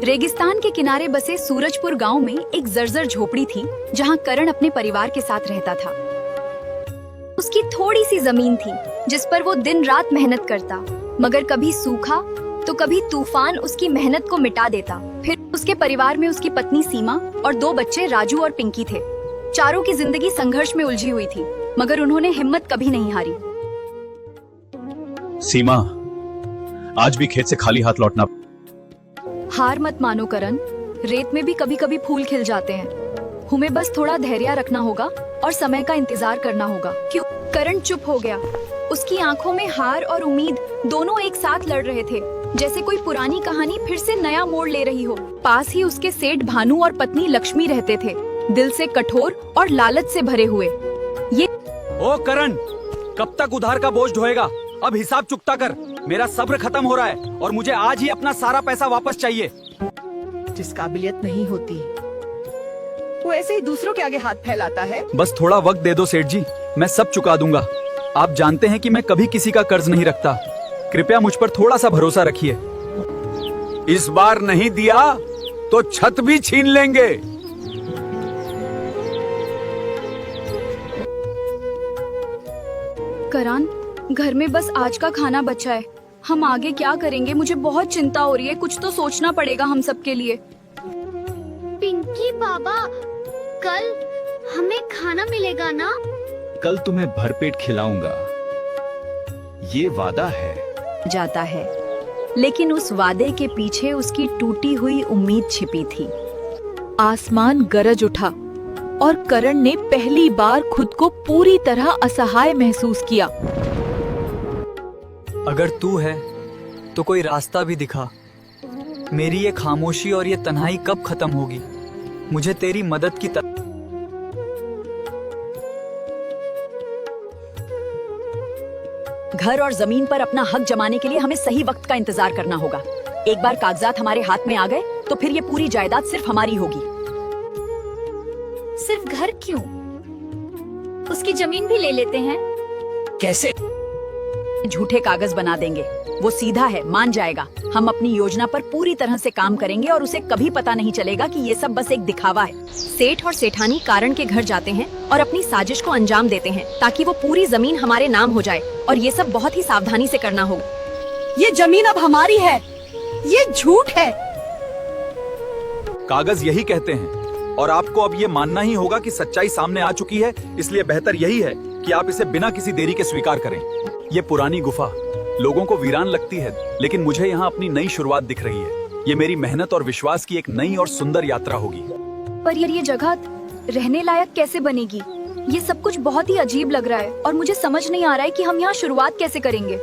रेगिस्तान के किनारे बसे सूरजपुर गांव में एक जर्जर झोपड़ी थी जहां करण अपने परिवार के साथ रहता था। उसकी थोड़ी सी जमीन थी जिस पर वो दिन रात मेहनत करता, मगर कभी सूखा तो कभी तूफान उसकी मेहनत को मिटा देता। फिर उसके परिवार में उसकी पत्नी सीमा और 2 बच्चे राजू और पिंकी थे। चारों की जिंदगी संघर्ष में उलझी हुई थी, मगर उन्होंने हिम्मत कभी नहीं हारी। सीमा, आज भी खेत से खाली हाथ लौटना। हार मत मानो करण, रेत में भी कभी कभी फूल खिल जाते हैं। हमें बस थोड़ा धैर्य रखना होगा और समय का इंतजार करना होगा। क्यों? करण चुप हो गया। उसकी आंखों में हार और उम्मीद दोनों एक साथ लड़ रहे थे, जैसे कोई पुरानी कहानी फिर से नया मोड़ ले रही हो। पास ही उसके सेठ भानु और पत्नी लक्ष्मी रहते थे, दिल से कठोर और लालच से भरे हुए। ओ करण, कब तक उधार का बोझ ढोएगा? अब हिसाब चुकता कर। मेरा सब्र खत्म हो रहा है और मुझे आज ही अपना सारा पैसा वापस चाहिए। जिस काबिलियत नहीं होती वो ऐसे ही दूसरों के आगे हाथ फैलाता है। बस थोड़ा वक्त दे दो सेठ जी, मैं सब चुका दूंगा। आप जानते हैं कि मैं कभी किसी का कर्ज नहीं रखता। कृपया मुझ पर थोड़ा सा भरोसा रखिए। इस बार नहीं दिया तो छत भी छीन लेंगे। करण, घर में बस आज का खाना बचा है। हम आगे क्या करेंगे? मुझे बहुत चिंता हो रही है। कुछ तो सोचना पड़ेगा हम सब के लिए। पिंकी बाबा, कल हमें खाना मिलेगा ना? कल तुम्हें भरपेट खिलाऊंगा, ये वादा है। जाता है, लेकिन उस वादे के पीछे उसकी टूटी हुई उम्मीद छिपी थी। आसमान गरज उठा और करण ने पहली बार खुद को पूरी तरह असहाय महसूस किया। अगर तू है तो कोई रास्ता भी दिखा। मेरी ये खामोशी और ये तन्हाई कब खत्म होगी? मुझे तेरी मदद की घर और जमीन पर अपना हक जमाने के लिए हमें सही वक्त का इंतजार करना होगा। एक बार कागजात हमारे हाथ में आ गए तो फिर ये पूरी जायदाद सिर्फ हमारी होगी। सिर्फ घर क्यों? उसकी जमीन भी ले लेते हैं। कैसे? झूठे कागज बना देंगे। वो सीधा है, मान जाएगा। हम अपनी योजना पर पूरी तरह से काम करेंगे और उसे कभी पता नहीं चलेगा कि ये सब बस एक दिखावा है। सेठ और सेठानी कारण के घर जाते हैं और अपनी साजिश को अंजाम देते हैं ताकि वो पूरी जमीन हमारे नाम हो जाए, और ये सब बहुत ही सावधानी से करना होगा। ये जमीन अब हमारी है। ये झूठ है। कागज यही कहते हैं और आपको अब ये मानना ही होगा कि सच्चाई सामने आ चुकी है। इसलिए बेहतर यही है कि आप इसे बिना किसी देरी के स्वीकार करें। ये पुरानी गुफा लोगों को वीरान लगती है, लेकिन मुझे यहाँ अपनी नई शुरुआत दिख रही है। ये मेरी मेहनत और विश्वास की एक नई और सुंदर यात्रा होगी। पर ये जगह रहने लायक कैसे बनेगी? ये सब कुछ बहुत ही अजीब लग रहा है और मुझे समझ नहीं आ रहा है कि हम यहाँ शुरुआत कैसे करेंगे।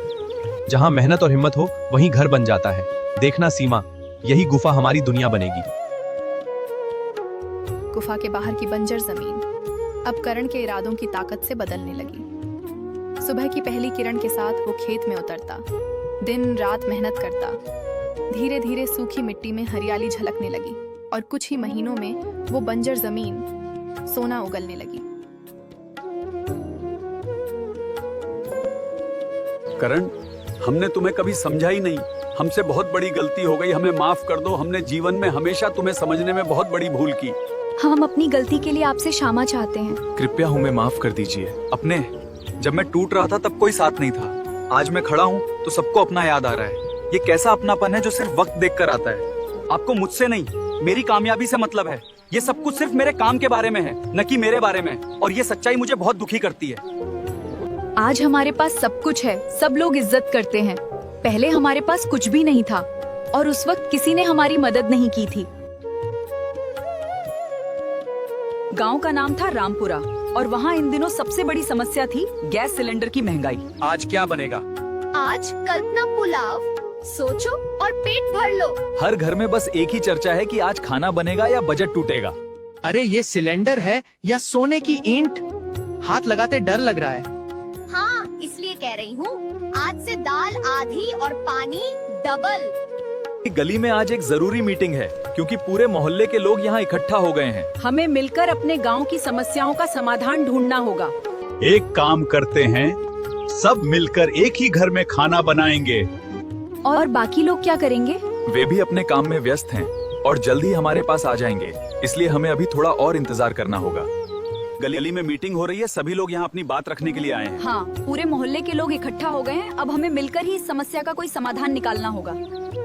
जहाँ मेहनत और हिम्मत हो वहीं घर बन जाता है। देखना सीमा, यही गुफा हमारी दुनिया बनेगी। गुफा के बाहर की बंजर जमीन अब करण के इरादों की ताकत से बदलने लगी। सुबह की पहली किरण के साथ वो खेत में उतरता, दिन रात मेहनत करता। धीरे धीरे सूखी मिट्टी में हरियाली झलकने लगी और कुछ ही महीनों में वो बंजर जमीन सोना उगलने लगी। करण, हमने तुम्हें कभी समझा ही नहीं। हमसे बहुत बड़ी गलती हो गई, हमें माफ कर दो। हमने जीवन में हमेशा तुम्हें समझने में बहुत बड़ी भूल की। हम अपनी गलती के लिए आपसे क्षमा चाहते हैं। कृपया हमें माफ कर दीजिए। अपने जब मैं टूट रहा था तब कोई साथ नहीं था। आज मैं खड़ा हूँ तो सबको अपना याद आ रहा है। ये कैसा अपनापन है जो सिर्फ वक्त देखकर आता है। आपको मुझसे नहीं, मेरी कामयाबी से मतलब है। ये सब कुछ सिर्फ मेरे काम के बारे में है, न कि मेरे बारे में। और ये सच्चाई मुझे बहुत दुखी करती है। आज हमारे पास सब कुछ है, सब लोग इज्जत करते हैं। पहले हमारे पास कुछ भी नहीं था और उस वक्त किसी ने हमारी मदद नहीं की थी। गांव का नाम था रामपुरा और वहाँ इन दिनों सबसे बड़ी समस्या थी गैस सिलेंडर की महंगाई। आज क्या बनेगा? आज कल्पना पुलाव। सोचो और पेट भर लो। हर घर में बस एक ही चर्चा है कि आज खाना बनेगा या बजट टूटेगा। अरे ये सिलेंडर है या सोने की ईंट? हाथ लगाते डर लग रहा है। हाँ, इसलिए कह रही हूँ, आज से दाल आधी और पानी डबल। गली में आज एक जरूरी मीटिंग है क्योंकि पूरे मोहल्ले के लोग यहाँ इकट्ठा हो गए हैं। हमें मिलकर अपने गांव की समस्याओं का समाधान ढूंढना होगा। एक काम करते हैं, सब मिलकर एक ही घर में खाना बनाएंगे। और बाकी लोग क्या करेंगे? वे भी अपने काम में व्यस्त हैं। और जल्द ही हमारे पास आ जाएंगे, इसलिए हमें अभी थोड़ा और इंतजार करना होगा। गली में मीटिंग हो रही है, सभी लोग यहाँ अपनी बात रखने के लिए आए हैं। हाँ, पूरे मोहल्ले के लोग इकट्ठा हो गए हैं। अब हमें मिलकर ही इस समस्या का कोई समाधान निकालना होगा।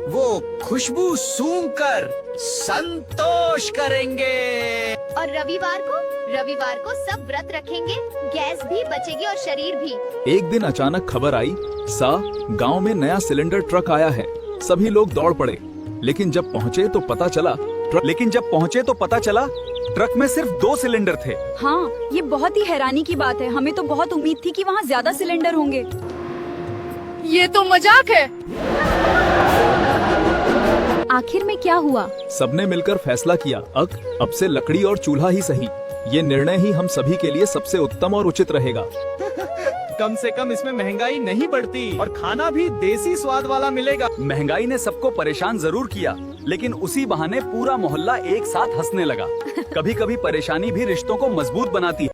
वो खुशबू सूंघकर संतोष करेंगे। और रविवार को सब व्रत रखेंगे, गैस भी बचेगी और शरीर भी। एक दिन अचानक खबर आई, गांव में नया सिलेंडर ट्रक आया है। सभी लोग दौड़ पड़े, लेकिन जब पहुँचे तो पता चला ट्रक में सिर्फ 2 सिलेंडर थे। हाँ, ये बहुत ही हैरानी की बात है। हमें तो बहुत उम्मीद थी कि वहाँ ज्यादा सिलेंडर होंगे। ये तो मजाक है। आखिर में क्या हुआ? सबने मिलकर फैसला किया, अब से लकड़ी और चूल्हा ही सही। ये निर्णय ही हम सभी के लिए सबसे उत्तम और उचित रहेगा। कम से कम इसमें महंगाई नहीं बढ़ती और खाना भी देसी स्वाद वाला मिलेगा। महंगाई ने सबको परेशान जरूर किया, लेकिन उसी बहाने पूरा मोहल्ला एक साथ हंसने लगा। कभी कभी परेशानी भी रिश्तों को मजबूत बनाती है।